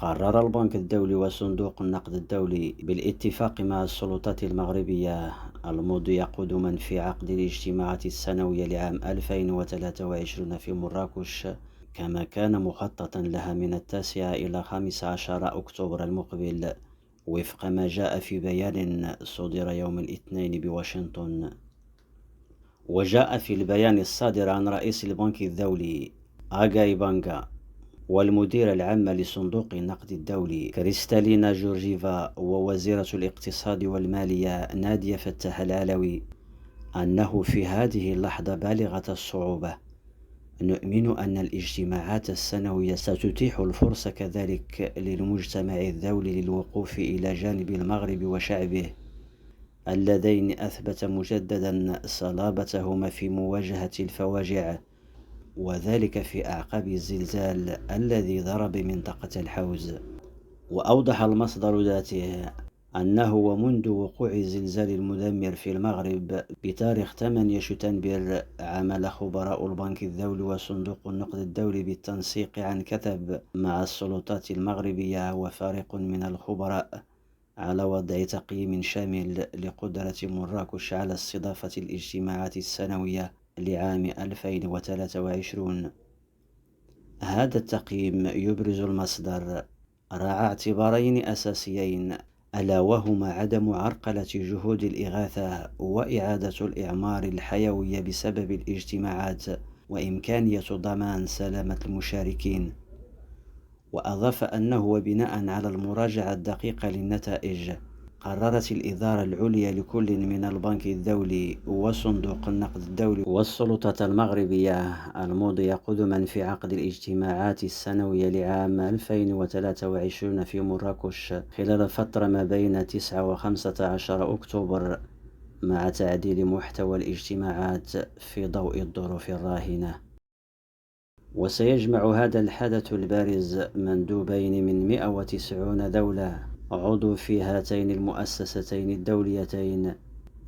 قرر البنك الدولي وصندوق النقد الدولي بالاتفاق مع السلطات المغربية المضي قدما في عقد الاجتماعات السنوية لعام 2023 في مراكش، كما كان مخططا لها من 9 إلى 15 أكتوبر المقبل، وفق ما جاء في بيان صدر يوم الاثنين بواشنطن. وجاء في البيان الصادر عن رئيس البنك الدولي آغاي بانغا والمدير العام لصندوق النقد الدولي كريستالينا جورجيفا ووزيرة الاقتصاد والمالية نادية فتح العلوي أنه في هذه اللحظة بالغة الصعوبة نؤمن أن الاجتماعات السنوية ستتيح الفرصة كذلك للمجتمع الدولي للوقوف إلى جانب المغرب وشعبه اللذين أثبت مجددا صلابتهما في مواجهة الفواجع، وذلك في أعقاب الزلزال الذي ضرب منطقة الحوز. وأوضح المصدر ذاته أنه ومنذ وقوع الزلزال المدمر في المغرب بتاريخ 8 شتنبر عمل خبراء البنك الدولي وصندوق النقد الدولي بالتنسيق عن كثب مع السلطات المغربية وفريق من الخبراء على وضع تقييم شامل لقدرة مراكش على استضافة الاجتماعات السنوية لعام 2023. هذا التقييم، يبرز المصدر، راعى اعتبارين أساسيين، ألا وهما عدم عرقلة جهود الإغاثة وإعادة الإعمار الحيوي بسبب الاجتماعات، وإمكانية ضمان سلامة المشاركين. وأضاف أنه وبناء على المراجعة الدقيقة للنتائج، قررت الإدارة العليا لكل من البنك الدولي وصندوق النقد الدولي والسلطات المغربية المضي قدما في عقد الاجتماعات السنوية لعام 2023 في مراكش خلال فترة ما بين 9 و15 أكتوبر، مع تعديل محتوى الاجتماعات في ضوء الظروف الراهنة. وسيجمع هذا الحدث البارز مندوبين من 190 دولة عضو في هاتين المؤسستين الدوليتين،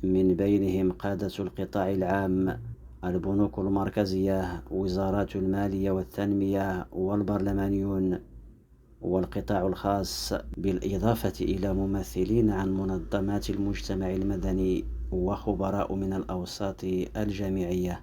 من بينهم قادة القطاع العام، البنوك المركزية، وزارات المالية والتنمية، والبرلمانيون، والقطاع الخاص، بالإضافة إلى ممثلين عن منظمات المجتمع المدني وخبراء من الأوساط الجامعية.